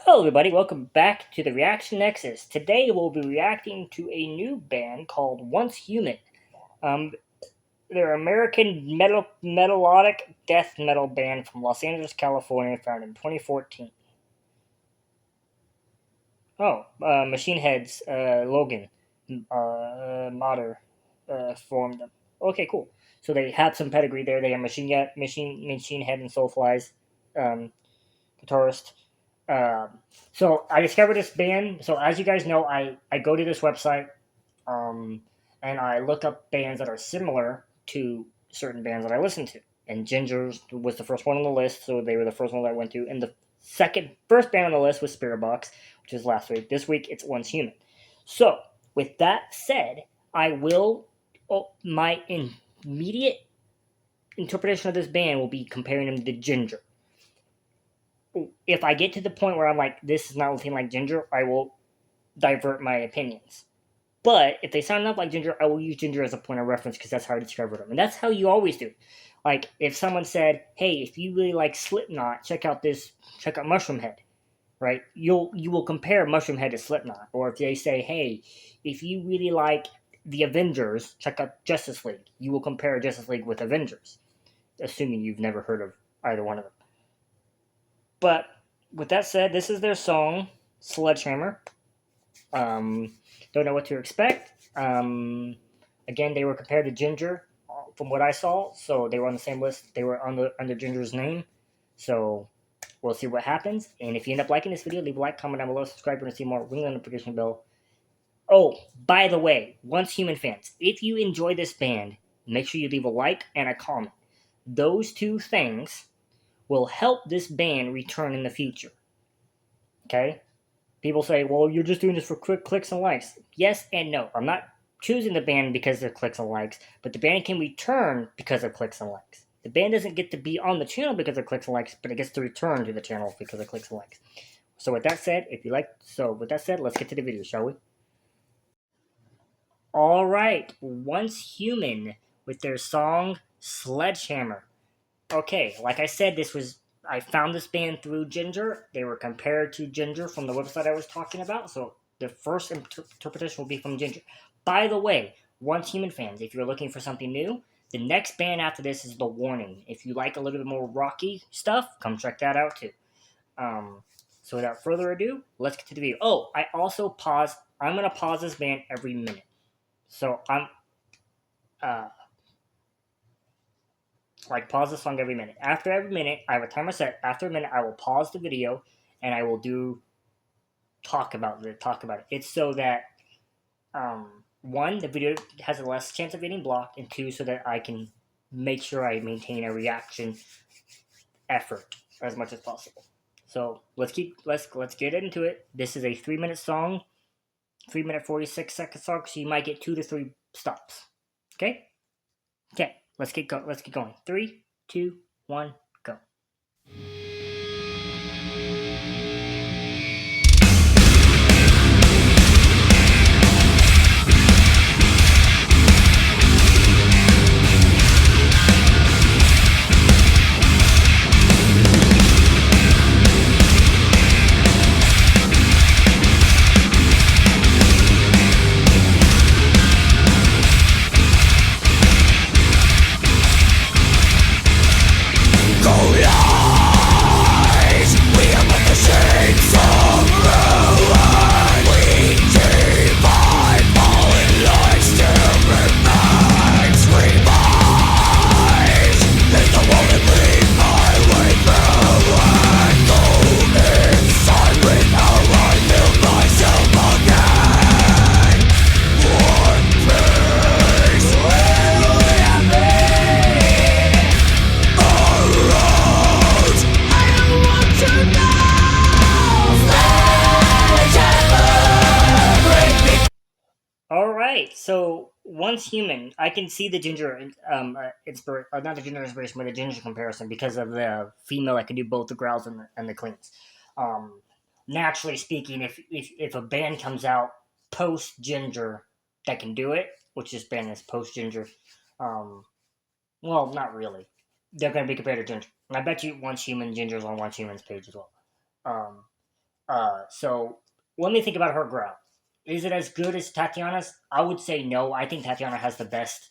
Hello everybody, welcome back to the Reaction Nexus. Today we'll be reacting to a new band called Once Human. Um, they're an American melodic death metal band from Los Angeles, California, founded in 2014. Machine Head's Logan Motter formed them. Okay, cool. So they have some pedigree there. They are Machine Head and Soulfly's guitarist. Um, so I discovered this band. So as you guys know, I go to this website and I look up bands that are similar to certain bands that I listen to. And Gingers was the first one on the list, so they were the first one that I went to. And the first band on the list was Spirit Box, which was last week. This week it's Once Human. So with that said, I will my immediate interpretation of this band will be comparing them to Ginger. If I get to the point where I'm like, this is not looking like Ginger, I will divert my opinions. But if they sound enough like Ginger, I will use Ginger as a point of reference because that's how I discovered them. And that's how you always do. Like, if someone said, hey, if you really like Slipknot, check out Mushroom Head, right? You will compare Mushroom Head to Slipknot. Or if they say, hey, if you really like the Avengers, check out Justice League. You will compare Justice League with Avengers, assuming you've never heard of either one of them. But with that said, this is their song, Sledgehammer. Don't know what to expect. Again, they were compared to Ginger from what I saw, so they were on the same list. They were under Ginger's name. So we'll see what happens. And if you end up liking this video, leave a like, comment down below, subscribe to see more, ring the notification bell. Oh, by the way, Once Human fans, if you enjoy this band, make sure you leave a like and a comment. Those two things will help this band return in the future. Okay? People say, well, you're just doing this for quick clicks and likes. Yes and no. I'm not choosing the band because of clicks and likes, but the band can return because of clicks and likes. The band doesn't get to be on the channel because of clicks and likes, but it gets to return to the channel because of clicks and likes. So with that said, let's get to the video, shall we? Alright, Once Human with their song Sledgehammer. Okay, like I said, I found this band through Ginger. They were compared to Ginger from the website I was talking about, so the first interpretation will be from Ginger. By the way, Once Human fans, if you're looking for something new, the next band after this is The Warning. If you like a little bit more rocky stuff, come check that out too. So without further ado, let's get to the video. Oh, I also pause. I'm going to pause this band every minute. So I'm... pause the song every minute. After every minute, I have a timer set. After a minute, I will pause the video and I will talk about it. It's so that one, the video has a less chance of getting blocked, and two, so that I can make sure I maintain a reaction effort as much as possible. So let's get into it. This is a 3-minute song, 3-minute 46-second song, so you might get 2 to 3 stops. Okay. Let's get going. 3, 2, 1, go. So Once Human, I can see the Ginger not the Ginger inspiration, but the Ginger comparison because of the female that can do both the growls and the cleans. Naturally speaking, if a band comes out post Ginger that can do it, which this band is post Ginger, well, not really. They're going to be compared to Ginger, and I bet you Once Human Ginger's on Once Human's page as well. So let me think about her growl. Is it as good as Tatiana's? I would say no. I think Tatiana has the best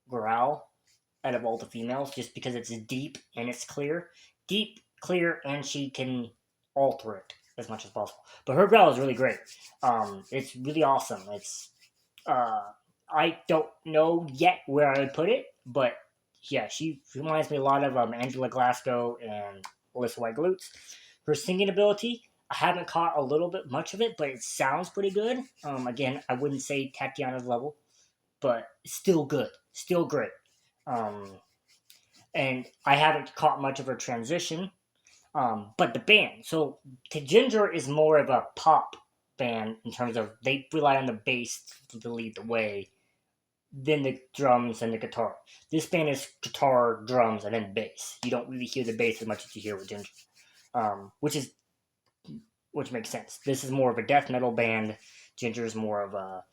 growl out of all the females, just because it's deep and it's clear. Deep, clear, and she can alter it as much as possible. But her growl is really great. It's really awesome. Uh, I don't know yet where I would put it, but yeah, she reminds me a lot of Angela Glasgow and Alyssa White Glutes. Her singing ability, I haven't caught a little bit much of it, but it sounds pretty good. Again, I wouldn't say Tatiana's level, but still good, still great. Um, and I haven't caught much of her transition. But the band, so Ginger is more of a pop band in terms of they rely on the bass to lead the way, then the drums and the guitar. This band is guitar, drums, and then bass. You don't really hear the bass as much as you hear with Ginger, which makes sense. This is more of a death metal band. Ginger is more of a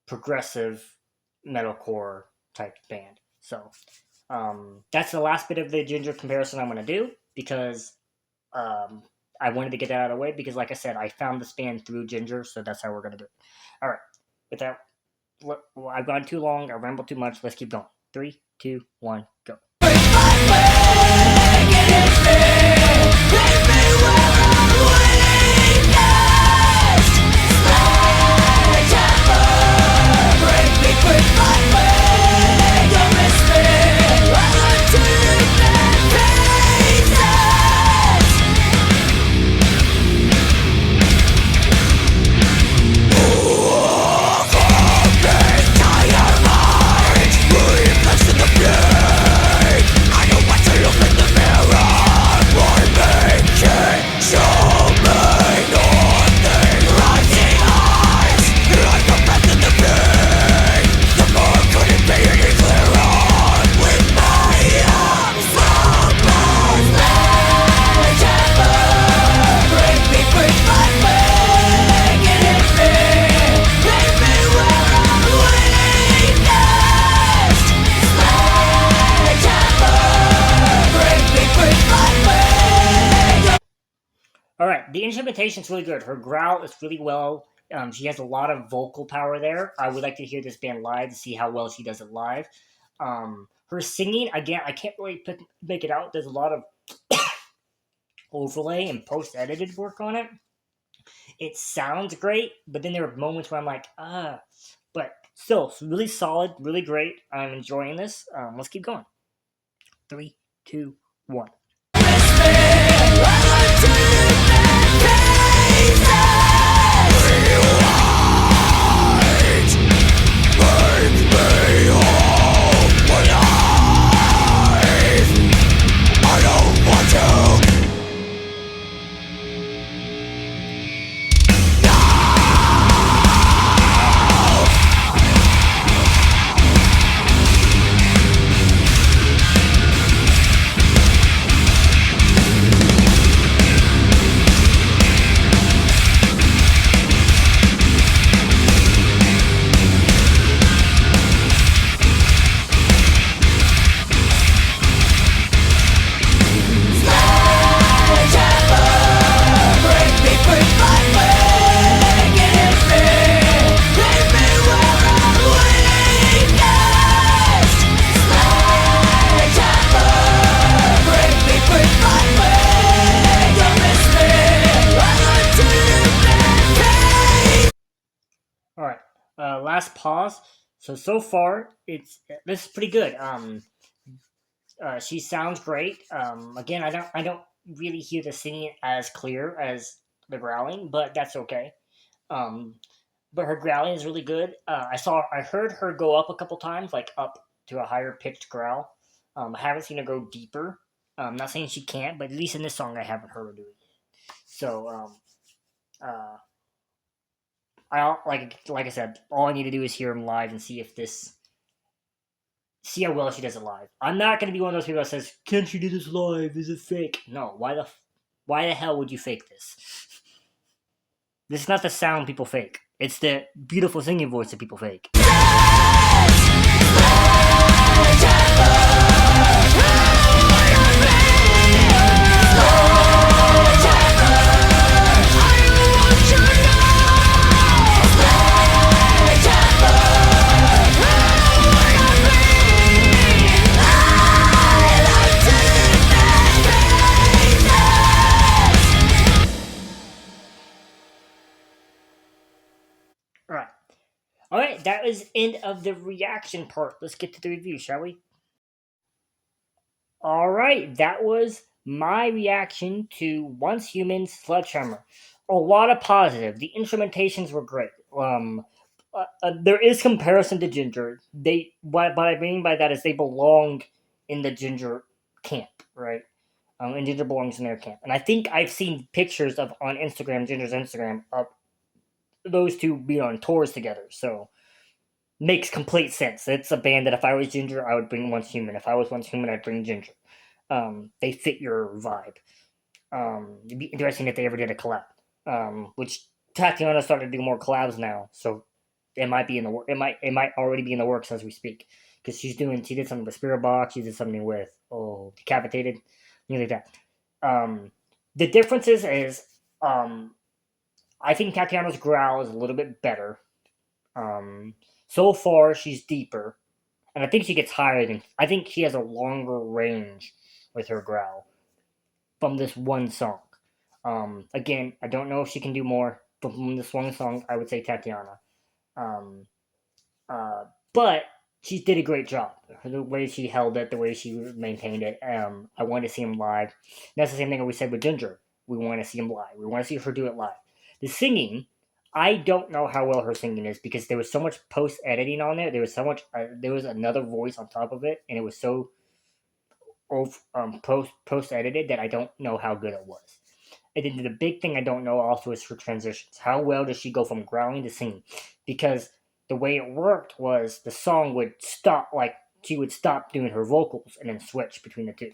progressive metalcore type band. So that's the last bit of the Ginger comparison I'm going to do because I wanted to get that out of the way because, like I said, I found this band through Ginger, so that's how we're going to do it. All right. With that, I've gone too long. I rambled too much. Let's keep going. 3, 2, 1, go. The instrumentation is really good. Her growl is really well. She has a lot of vocal power there. I would like to hear this band live to see how well she does it live. Her singing, again, I can't really make it out. There's a lot of overlay and post-edited work on it. It sounds great, but then there are moments where I'm like, but still, really solid, really great. I'm enjoying this. Let's keep going. 3, 2, 1. Last pause. So far, this is pretty good. She sounds great. Again, I don't really hear the singing as clear as the growling, but that's okay. But her growling is really good. I heard her go up a couple times, like up to a higher pitched growl. I haven't seen her go deeper. I'm not saying she can't, but at least in this song, I haven't heard her do it. So, like I said, all I need to do is hear him live and see how well she does it live. I'm not going to be one of those people that says, "Can she do this live? Is it fake?" No. Why the hell would you fake this? This is not the sound people fake. It's the beautiful singing voice that people fake. All right, that was end of the reaction part. Let's get to the review, shall we? All right, that was my reaction to Once Human Sledgehammer. A lot of positive. The instrumentations were great. There is comparison to Ginger. They what I mean by that is they belong in the Ginger camp, right? And Ginger belongs in their camp. And I think I've seen pictures of on Instagram, Ginger's Instagram, of those two being on tours together. So makes complete sense. It's a band that if I was Ginger, I would bring Once Human. If I was Once Human, I'd bring Ginger. They fit your vibe. It'd be interesting if they ever did a collab. Which Tatiana started to do more collabs now, so it might be in the work. It might already be in the works as we speak, because she did something with Spirit Box. She did something with Decapitated, things like that. The differences is I think Tatiana's growl is a little bit better. So far she's deeper, and I think she gets higher than. I think she has a longer range with her growl from this one song. Again, I don't know if she can do more, but from this one song, I would say Tatiana. Um, uh, but she did a great job. The way she held it, the way she maintained it. I want to see him live. And that's the same thing that we said with Ginger. We want to see him live. We want to see her do it live. The singing, I don't know how well her singing is because there was so much post editing on there. There was so much. There was another voice on top of it, and it was so post edited that I don't know how good it was. And then the big thing I don't know also is her transitions. How well does she go from growling to singing? Because the way it worked was the song would stop, like she would stop doing her vocals and then switch between the two.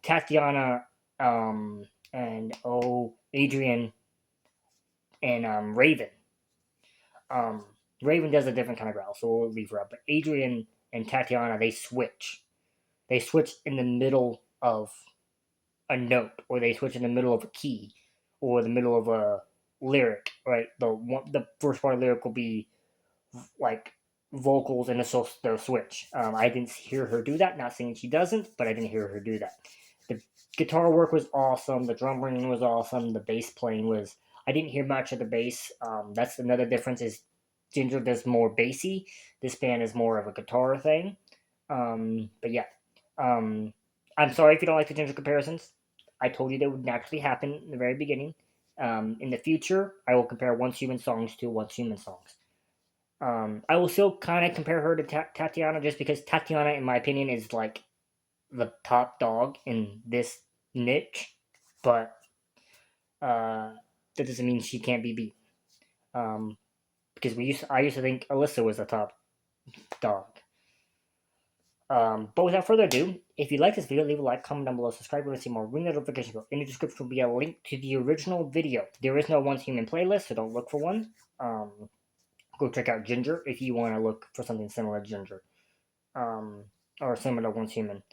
Tatiana and Adrian and Raven. Um, Raven does a different kind of growl, so we'll leave her up. But Adrian and Tatiana, they switch. They switch in the middle of a note, or they switch in the middle of a key, or the middle of a lyric. Right, the first part of the lyric will be like vocals, and they'll switch. I didn't hear her do that. Not saying she doesn't, but I didn't hear her do that. The guitar work was awesome. The drum playing was awesome. The bass playing was. I didn't hear much of the bass. That's another difference. Is Ginger does more bassy. This band is more of a guitar thing. But yeah, um, I'm sorry if you don't like the Ginger comparisons. I told you they would naturally happen in the very beginning. In the future, I will compare Once Human songs to Once Human songs. I will still kind of compare her to Tatiana just because Tatiana, in my opinion, is like the top dog in this niche, but that doesn't mean she can't be beat. Um, because I used to think Alyssa was the top dog. But without further ado, if you like this video, leave a like, comment down below, subscribe to see more, ring the notification bell. In the description will be a link to the original video. There is no Once Human playlist, so don't look for one. Go check out Ginger if you want to look for something similar to Ginger. Or similar to Once Human.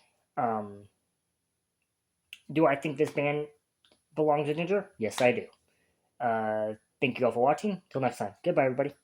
Do I think this band belongs to Ginger? Yes, I do. Thank you all for watching. Till next time. Goodbye, everybody.